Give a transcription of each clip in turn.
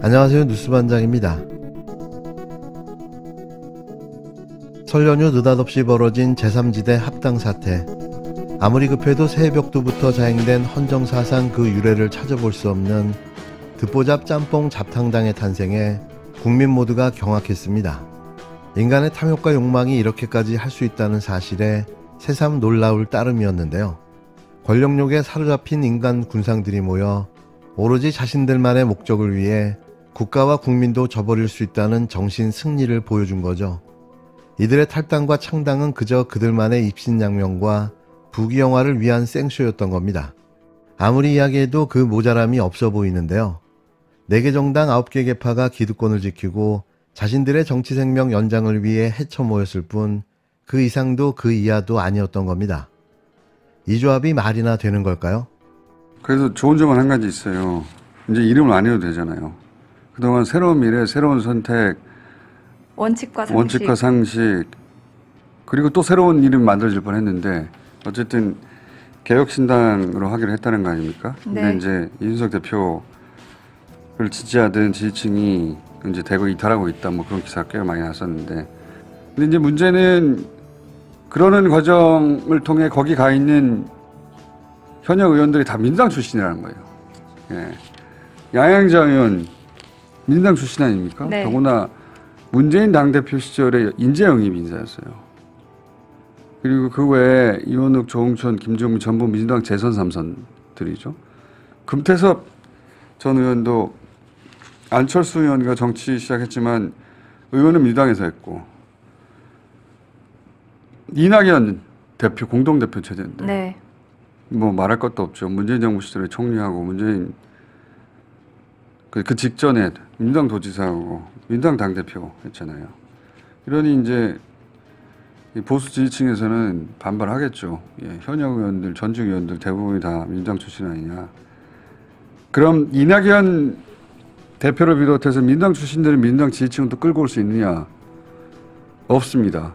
안녕하세요. 뉴스반장입니다. 설 연휴 느닷없이 벌어진 제3지대 합당 사태. 아무리 급해도 새벽부터 자행된 헌정사상 그 유래를 찾아볼 수 없는 듣보잡 짬뽕 잡탕당의 탄생에 국민 모두가 경악했습니다. 인간의 탐욕과 욕망이 이렇게까지 할 수 있다는 사실에 새삼 놀라울 따름이었는데요. 권력욕에 사로잡힌 인간 군상들이 모여 오로지 자신들만의 목적을 위해 국가와 국민도 저버릴 수 있다는 정신 승리를 보여준 거죠. 이들의 탈당과 창당은 그저 그들만의 입신양명과 부귀영화를 위한 생쇼였던 겁니다. 아무리 이야기해도 그 모자람이 없어 보이는데요. 4개 정당 9개 계파가 기득권을 지키고 자신들의 정치 생명 연장을 위해 헤쳐 모였을 뿐 그 이상도 그 이하도 아니었던 겁니다. 이 조합이 말이나 되는 걸까요? 그래서 좋은 점은 한 가지 있어요. 이제 이름을 안 해도 되잖아요. 그동안 새로운 미래, 새로운 선택, 원칙과 상식, 그리고 또 새로운 이름 만들어질 뻔했는데 어쨌든 개혁신당으로 하기로 했다는 거 아닙니까? 네. 근데 이제 이준석 대표를 지지하던 지지층이 이제 대거 이탈하고 있다, 뭐 그런 기사가 꽤 많이 났었는데, 근데 이제 문제는 그러는 과정을 통해 거기 가 있는 현역 의원들이 다 민주당 출신이라는 거예요. 예. 양양자 의원 민주당 출신 아닙니까? 네. 더구나 문재인 당대표 시절에 인재영입 인사였어요. 그리고 그 외에 이원욱, 조홍천, 김종민 전부 민주당 재선 3선들이죠. 금태섭 전 의원도 안철수 의원과 정치 시작했지만 의원은 민주당에서 했고, 이낙연 대표 공동대표 체제인데 네. 뭐 말할 것도 없죠. 문재인 정부 시절에 총리하고 문재인 그 직전에 민주당 도지사하고 민주당 당대표 했잖아요. 이러니 이제 보수 지지층에서는 반발하겠죠. 예, 현역 의원들, 전직 의원들 대부분이 다 민주당 출신 아니냐. 그럼 이낙연 대표를 비롯해서 민주당 출신들을 민주당 지지층을 또 끌고 올 수 있느냐? 없습니다.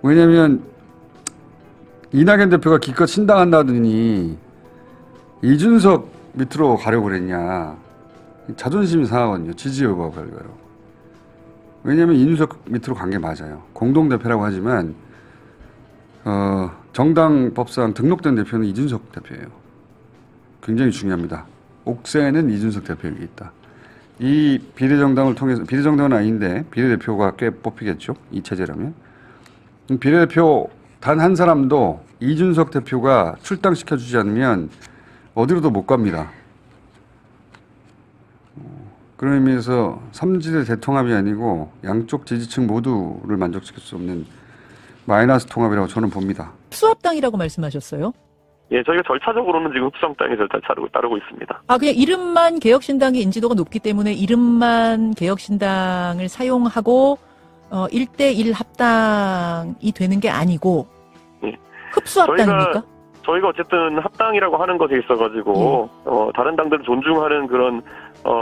왜냐하면 이낙연 대표가 기껏 신당한다더니 이준석 밑으로 가려고 그랬냐. 자존심이 상하거든요. 지지 여부와 별개로. 왜냐하면 이준석 밑으로 간 게 맞아요. 공동대표라고 하지만 정당 법상 등록된 대표는 이준석 대표예요. 굉장히 중요합니다. 옥새는 이준석 대표에게 있다. 이 비례정당을 통해서, 비례정당은 아닌데 비례대표가 꽤 뽑히겠죠. 이 체제라면. 비례대표 단 한 사람도 이준석 대표가 출당시켜주지 않으면 어디로도 못 갑니다. 그런 의미에서 3지대 대통합이 아니고 양쪽 지지층 모두를 만족시킬 수 없는 마이너스 통합이라고 저는 봅니다. 흡수합당이라고 말씀하셨어요? 예, 저희가 절차적으로는 지금 흡수합당의 절차를 따르고 있습니다. 아, 그냥 이름만 개혁신당의 인지도가 높기 때문에 이름만 개혁신당을 사용하고 1대1 합당이 되는 게 아니고 예. 흡수합당입니까? 저희가 어쨌든 합당이라고 하는 것에 있어가지고 다른 당들을 존중하는 그런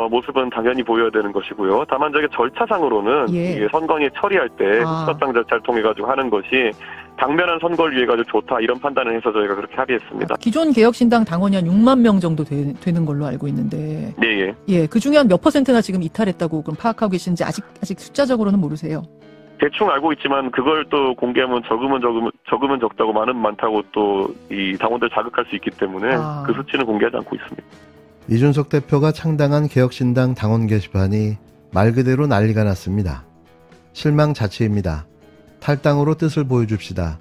모습은 당연히 보여야 되는 것이고요. 다만 저게 절차상으로는 이게 선거에 처리할 때 흡수합당 절차를 통해 가지고 하는 것이 당면한 선거를 위해 가지고 좋다, 이런 판단을 해서 저희가 그렇게 합의했습니다. 기존 개혁신당 당원이 한 6만 명 정도 되는 걸로 알고 있는데, 네, 예, 그 중에 한 몇 퍼센트나 지금 이탈했다고 그럼 파악하고 계신지 아직 숫자적으로는 모르세요? 대충 알고 있지만 그걸 또 공개하면 적으면 적다고 많다고 또 이 당원들 자극할 수 있기 때문에 그 수치는 공개하지 않고 있습니다. 이준석 대표가 창당한 개혁신당 당원 게시판이 말 그대로 난리가 났습니다. 실망 자체입니다. 탈당으로 뜻을 보여줍시다.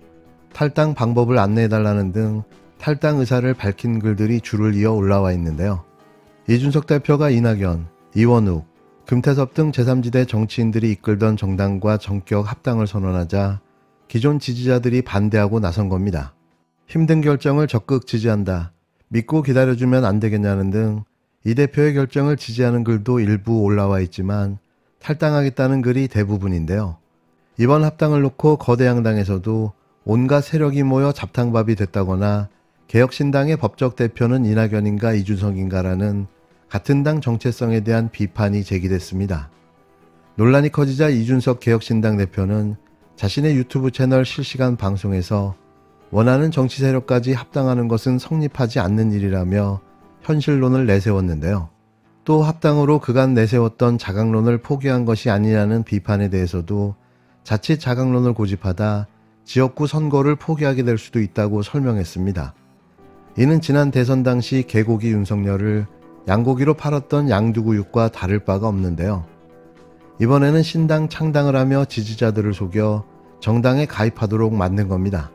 탈당 방법을 안내해달라는 등 탈당 의사를 밝힌 글들이 줄을 이어 올라와 있는데요. 이준석 대표가 이낙연, 이원욱, 금태섭 등 제3지대 정치인들이 이끌던 정당과 전격 합당을 선언하자 기존 지지자들이 반대하고 나선 겁니다. 힘든 결정을 적극 지지한다. 믿고 기다려주면 안 되겠냐는 등 이 대표의 결정을 지지하는 글도 일부 올라와 있지만 탈당하겠다는 글이 대부분인데요. 이번 합당을 놓고 거대 양당에서도 온갖 세력이 모여 잡탕밥이 됐다거나 개혁신당의 법적 대표는 이낙연인가 이준석인가라는 같은 당 정체성에 대한 비판이 제기됐습니다. 논란이 커지자 이준석 개혁신당 대표는 자신의 유튜브 채널 실시간 방송에서 원하는 정치 세력까지 합당하는 것은 성립하지 않는 일이라며 현실론을 내세웠는데요. 또 합당으로 그간 내세웠던 자강론을 포기한 것이 아니냐는 비판에 대해서도 자칫 자강론을 고집하다 지역구 선거를 포기하게 될 수도 있다고 설명했습니다. 이는 지난 대선 당시 개고기 윤석열을 양고기로 팔았던 양두구육과 다를 바가 없는데요. 이번에는 신당 창당을 하며 지지자들을 속여 정당에 가입하도록 만든 겁니다.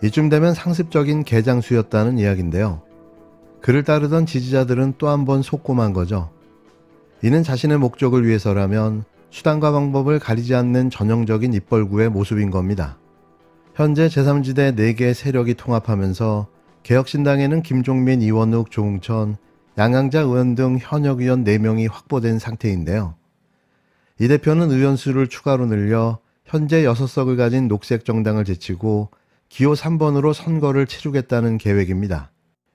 이쯤 되면 상습적인 개장수였다는 이야기인데요. 그를 따르던 지지자들은 또 한 번 속고만 거죠. 이는 자신의 목적을 위해서라면 수단과 방법을 가리지 않는 전형적인 입벌구의 모습인 겁니다. 현재 제3지대 4개 세력이 통합하면서 개혁신당에는 김종민, 이원욱, 조응천, 양양자 의원 등 현역 의원 4명이 확보된 상태인데요. 이 대표는 의원수를 추가로 늘려 현재 6석을 가진 녹색정당을 제치고 기호 3번으로 선거를 치르겠다는 계획입니다.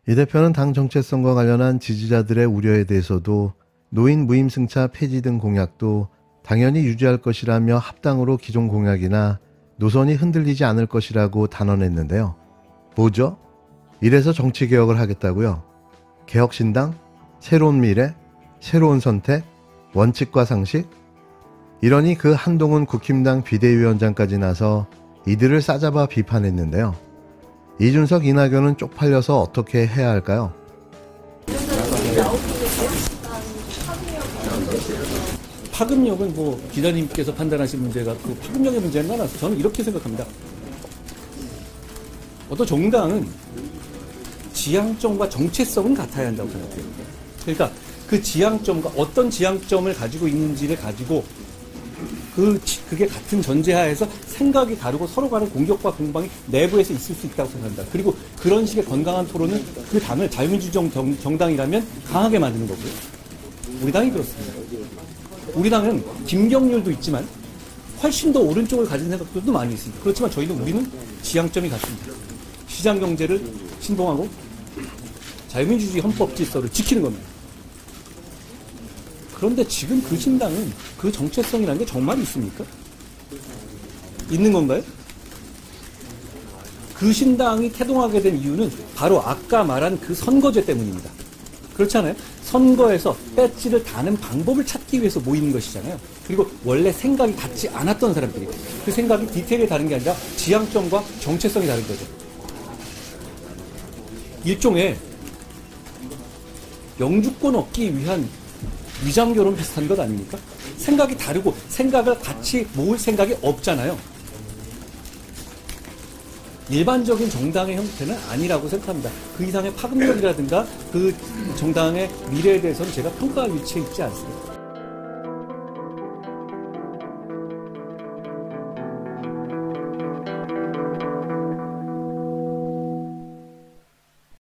이 대표는 당 정체성과 관련한 지지자들의 우려에 대해서도 노인 무임승차 폐지 등 공약도 당연히 유지할 것이라며 합당으로 기존 공약이나 노선이 흔들리지 않을 것이라고 단언했는데요. 뭐죠? 이래서 정치개혁을 하겠다고요? 개혁신당? 새로운 미래? 새로운 선택? 원칙과 상식? 이러니 그 한동훈 국힘당 비대위원장까지 나서 이들을 싸잡아 비판했는데요. 이준석, 이낙연은 쪽팔려서 어떻게 해야 할까요? 파급력은 뭐 기자님께서 판단하신 문제가 그 파급력의 문제는 아니라서 저는 이렇게 생각합니다. 어떤 정당은 지향점과 정체성은 같아야 한다고 생각해요. 그러니까 그 지향점과 어떤 지향점을 가지고 있는지를 가지고 그게 같은 전제하에서 생각이 다르고 서로 간의 공격과 공방이 내부에서 있을 수 있다고 생각합니다. 그리고 그런 식의 건강한 토론은 그 당을 자유민주 정당이라면 강하게 만드는 거고요. 우리 당이 그렇습니다. 우리 당은 김경률도 있지만 훨씬 더 오른쪽을 가진 생각들도 많이 있습니다. 그렇지만 우리는 지향점이 같습니다. 시장경제를 신봉하고 자유민주주의 헌법 질서를 지키는 겁니다. 그런데 지금 그 신당은 그 정체성이라는 게 정말 있습니까? 있는 건가요? 그 신당이 태동하게 된 이유는 바로 아까 말한 그 선거제 때문입니다. 그렇잖아요? 선거에서 배지를 다는 방법을 찾기 위해서 모이는 것이잖아요. 그리고 원래 생각이 같지 않았던 사람들이 그 생각이 디테일이 다른 게 아니라 지향점과 정체성이 다른 거죠. 일종의 영주권 얻기 위한 위장결혼 비슷한 것 아닙니까? 생각이 다르고 생각을 같이 모을 생각이 없잖아요. 일반적인 정당의 형태는 아니라고 생각합니다. 그 이상의 파급력이라든가 그 정당의 미래에 대해서는 제가 평가할 위치에 있지 않습니다.